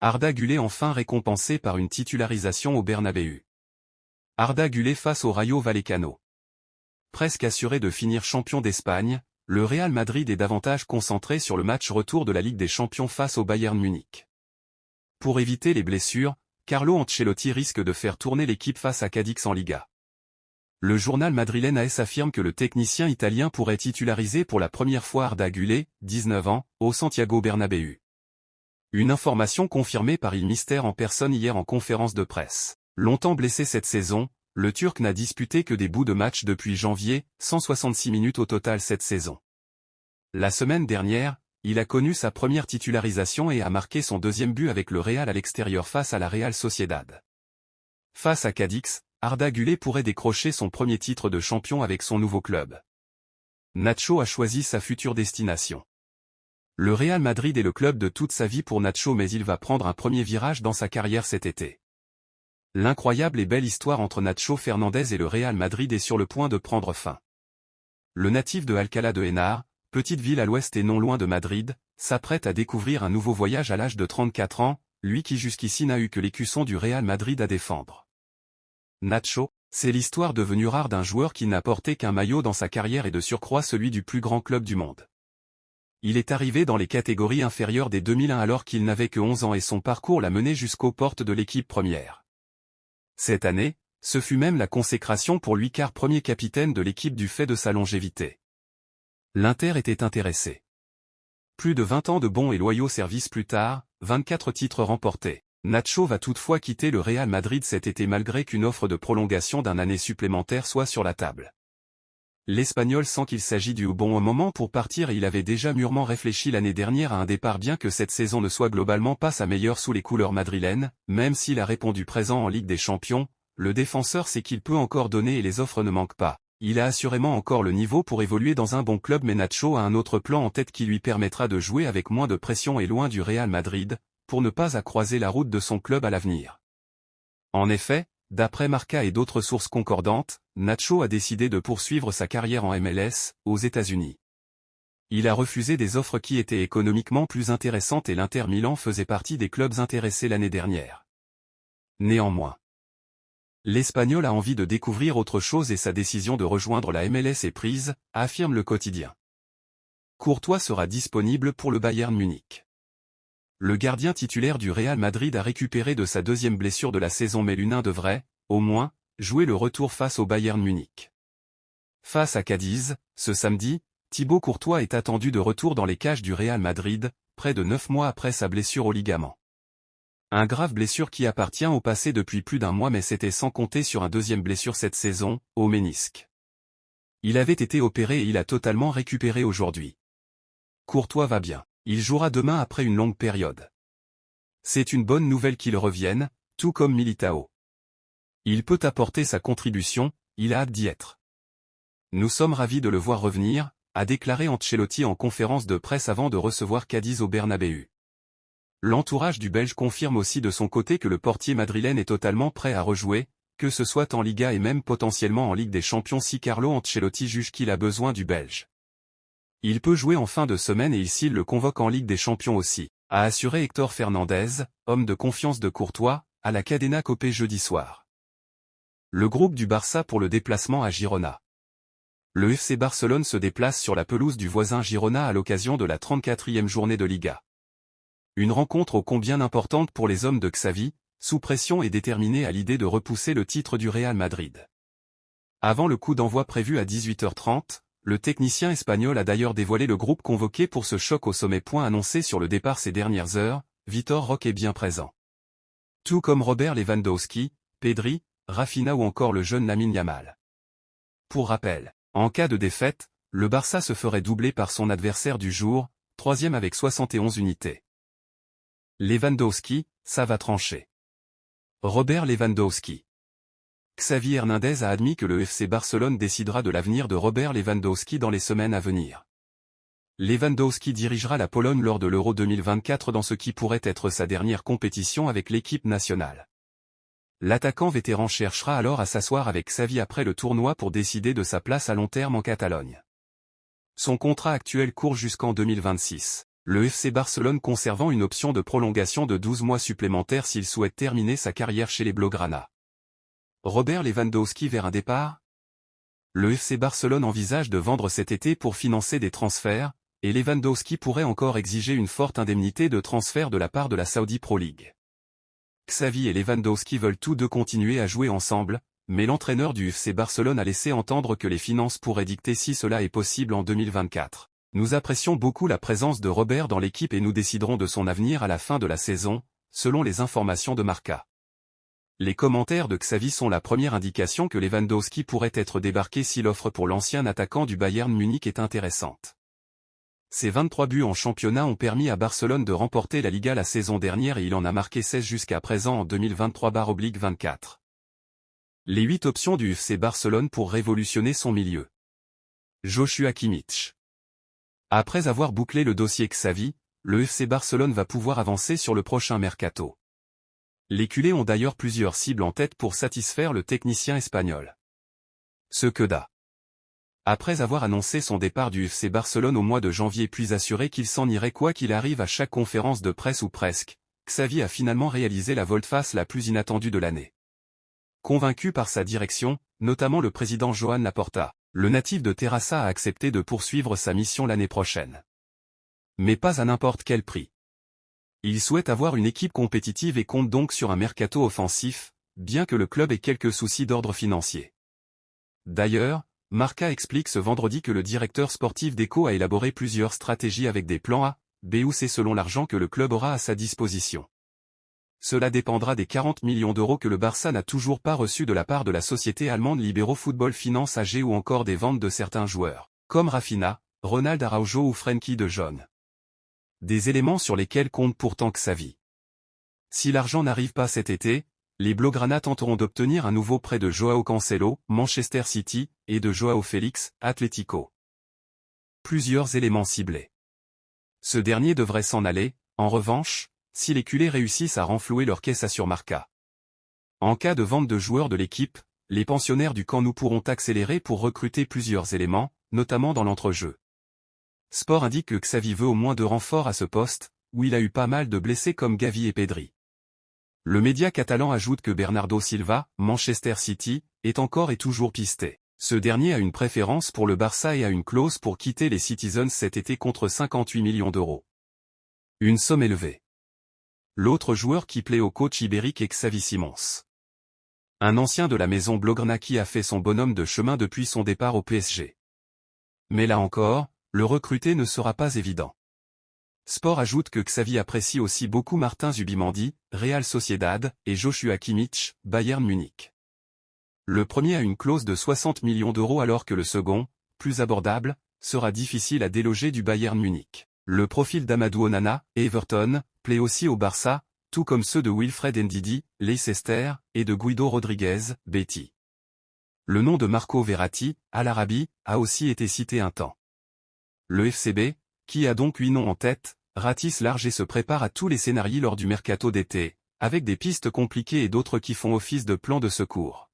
Arda Güler enfin récompensé par une titularisation au Bernabéu. Arda Güler face au Rayo Vallecano. Presque assuré de finir champion d'Espagne, le Real Madrid est davantage concentré sur le match retour de la Ligue des Champions face au Bayern Munich. Pour éviter les blessures, Carlo Ancelotti risque de faire tourner l'équipe face à Cadix en Liga. Le journal madrilène AS affirme que le technicien italien pourrait titulariser pour la première fois Arda Güler, 19 ans, au Santiago Bernabéu. Une information confirmée par Il Mister en personne hier en conférence de presse. Longtemps blessé cette saison, le Turc n'a disputé que des bouts de match depuis janvier, 166 minutes au total cette saison. La semaine dernière, il a connu sa première titularisation et a marqué son deuxième but avec le Real à l'extérieur face à la Real Sociedad. Face à Cadix, Arda Güler pourrait décrocher son premier titre de champion avec son nouveau club. Nacho a choisi sa future destination. Le Real Madrid est le club de toute sa vie pour Nacho, mais il va prendre un premier virage dans sa carrière cet été. L'incroyable et belle histoire entre Nacho Fernandez et le Real Madrid est sur le point de prendre fin. Le natif de Alcalá de Henares, petite ville à l'ouest et non loin de Madrid, s'apprête à découvrir un nouveau voyage à l'âge de 34 ans, lui qui jusqu'ici n'a eu que l'écusson du Real Madrid à défendre. Nacho, c'est l'histoire devenue rare d'un joueur qui n'a porté qu'un maillot dans sa carrière et de surcroît celui du plus grand club du monde. Il est arrivé dans les catégories inférieures dès 2001 alors qu'il n'avait que 11 ans et son parcours l'a mené jusqu'aux portes de l'équipe première. Cette année, ce fut même la consécration pour lui car premier capitaine de l'équipe du fait de sa longévité. L'Inter était intéressé. Plus de 20 ans de bons et loyaux services plus tard, 24 titres remportés. Nacho va toutefois quitter le Real Madrid cet été malgré qu'une offre de prolongation d'un année supplémentaire soit sur la table. L'Espagnol sent qu'il s'agit du bon moment pour partir et il avait déjà mûrement réfléchi l'année dernière à un départ bien que cette saison ne soit globalement pas sa meilleure sous les couleurs madrilènes, même s'il a répondu présent en Ligue des Champions, le défenseur sait qu'il peut encore donner et les offres ne manquent pas. Il a assurément encore le niveau pour évoluer dans un bon club mais Nacho a un autre plan en tête qui lui permettra de jouer avec moins de pression et loin du Real Madrid, pour ne pas croiser la route de son club à l'avenir. En effet, d'après Marca et d'autres sources concordantes, Nacho a décidé de poursuivre sa carrière en MLS, aux États-Unis. Il a refusé des offres qui étaient économiquement plus intéressantes et l'Inter Milan faisait partie des clubs intéressés l'année dernière. Néanmoins, l'Espagnol a envie de découvrir autre chose et sa décision de rejoindre la MLS est prise, affirme le quotidien. Courtois sera disponible pour le Bayern Munich. Le gardien titulaire du Real Madrid a récupéré de sa deuxième blessure de la saison mais l'Unin devrait, au moins, jouer le retour face au Bayern Munich. Face à Cadiz, ce samedi, Thibaut Courtois est attendu de retour dans les cages du Real Madrid, près de 9 mois après sa blessure au ligament. Un grave blessure qui appartient au passé depuis plus d'un mois mais c'était sans compter sur un deuxième blessure cette saison, au ménisque. Il avait été opéré et il a totalement récupéré aujourd'hui. Courtois va bien. Il jouera demain après une longue période. C'est une bonne nouvelle qu'il revienne, tout comme Militao. Il peut apporter sa contribution, il a hâte d'y être. Nous sommes ravis de le voir revenir, a déclaré Ancelotti en conférence de presse avant de recevoir Cadiz au Bernabéu. L'entourage du Belge confirme aussi de son côté que le portier madrilène est totalement prêt à rejouer, que ce soit en Liga et même potentiellement en Ligue des Champions si Carlo Ancelotti juge qu'il a besoin du Belge. Il peut jouer en fin de semaine et s'il le convoque en Ligue des Champions aussi, a assuré Héctor Fernandez, homme de confiance de Courtois, à la Cadena Copé jeudi soir. Le groupe du Barça pour le déplacement à Girona. Le FC Barcelone se déplace sur la pelouse du voisin Girona à l'occasion de la 34e journée de Liga. Une rencontre ô combien importante pour les hommes de Xavi, sous pression et déterminés à l'idée de repousser le titre du Real Madrid. Avant le coup d'envoi prévu à 18h30, le technicien espagnol a d'ailleurs dévoilé le groupe convoqué pour ce choc au sommet. Annoncé sur le départ ces dernières heures, Vitor Roque est bien présent. Tout comme Robert Lewandowski, Pedri, Rafinha ou encore le jeune Lamine Yamal. Pour rappel, en cas de défaite, le Barça se ferait doubler par son adversaire du jour, 3e avec 71 unités. Lewandowski, ça va trancher. Robert Lewandowski. Xavi Hernandez a admis que le FC Barcelone décidera de l'avenir de Robert Lewandowski dans les semaines à venir. Lewandowski dirigera la Pologne lors de l'Euro 2024 dans ce qui pourrait être sa dernière compétition avec l'équipe nationale. L'attaquant vétéran cherchera alors à s'asseoir avec Xavi après le tournoi pour décider de sa place à long terme en Catalogne. Son contrat actuel court jusqu'en 2026. le FC Barcelone conservant une option de prolongation de 12 mois supplémentaires s'il souhaite terminer sa carrière chez les Blaugrana. Robert Lewandowski vers un départ? Le FC Barcelone envisage de vendre cet été pour financer des transferts, et Lewandowski pourrait encore exiger une forte indemnité de transfert de la part de la Saudi Pro League. Xavi et Lewandowski veulent tous deux continuer à jouer ensemble, mais l'entraîneur du FC Barcelone a laissé entendre que les finances pourraient dicter si cela est possible en 2024. Nous apprécions beaucoup la présence de Robert dans l'équipe et nous déciderons de son avenir à la fin de la saison, selon les informations de Marca. Les commentaires de Xavi sont la première indication que Lewandowski pourrait être débarqué si l'offre pour l'ancien attaquant du Bayern Munich est intéressante. Ses 23 buts en championnat ont permis à Barcelone de remporter la Liga la saison dernière et il en a marqué 16 jusqu'à présent en 2023/24. Les 8 options du FC Barcelone pour révolutionner son milieu. Joshua Kimmich. Après avoir bouclé le dossier Xavi, le FC Barcelone va pouvoir avancer sur le prochain mercato. Les culés ont d'ailleurs plusieurs cibles en tête pour satisfaire le technicien espagnol. Ce que da. Après avoir annoncé son départ du FC Barcelone au mois de janvier puis assuré qu'il s'en irait quoi qu'il arrive à chaque conférence de presse ou presque, Xavi a finalement réalisé la volte-face la plus inattendue de l'année. Convaincu par sa direction, notamment le président Joan Laporta, le natif de Terrassa a accepté de poursuivre sa mission l'année prochaine. Mais pas à n'importe quel prix. Il souhaite avoir une équipe compétitive et compte donc sur un mercato offensif, bien que le club ait quelques soucis d'ordre financier. D'ailleurs, Marca explique ce vendredi que le directeur sportif d'Eco a élaboré plusieurs stratégies avec des plans A, B ou C selon l'argent que le club aura à sa disposition. Cela dépendra des 40 millions d'euros que le Barça n'a toujours pas reçus de la part de la société allemande Libero Football Finance AG ou encore des ventes de certains joueurs, comme Rafinha, Ronald Araujo ou Frenkie de Jong. Des éléments sur lesquels compte pourtant Xavi. Si l'argent n'arrive pas cet été, les Blaugrana tenteront d'obtenir un nouveau prêt de Joao Cancelo, Manchester City, et de Joao Félix, Atlético. Plusieurs éléments ciblés. Ce dernier devrait s'en aller, en revanche, si les culés réussissent à renflouer leur caisse sur Marca. En cas de vente de joueurs de l'équipe, les pensionnaires du Camp Nou pourront accélérer pour recruter plusieurs éléments, notamment dans l'entrejeu. Sport indique que Xavi veut au moins 2 renforts à ce poste, où il a eu pas mal de blessés comme Gavi et Pedri. Le média catalan ajoute que Bernardo Silva, Manchester City, est encore et toujours pisté. Ce dernier a une préférence pour le Barça et a une clause pour quitter les Citizens cet été contre 58 millions d'euros. Une somme élevée. L'autre joueur qui plaît au coach ibérique est Xavi Simons. Un ancien de la maison Blaugrana qui a fait son bonhomme de chemin depuis son départ au PSG. Mais là encore, le recruter ne sera pas évident. Sport ajoute que Xavi apprécie aussi beaucoup Martin Zubimendi, Real Sociedad, et Joshua Kimmich, Bayern Munich. Le premier a une clause de 60 millions d'euros alors que le second, plus abordable, sera difficile à déloger du Bayern Munich. Le profil d'Amadou Onana, Everton, plaît aussi au Barça, tout comme ceux de Wilfred Ndidi, Leicester, et de Guido Rodriguez, Betis. Le nom de Marco Verratti, Al Arabi, a aussi été cité un temps. Le FCB, qui a donc 8 noms en tête, ratisse large et se prépare à tous les scénarios lors du mercato d'été, avec des pistes compliquées et d'autres qui font office de plan de secours.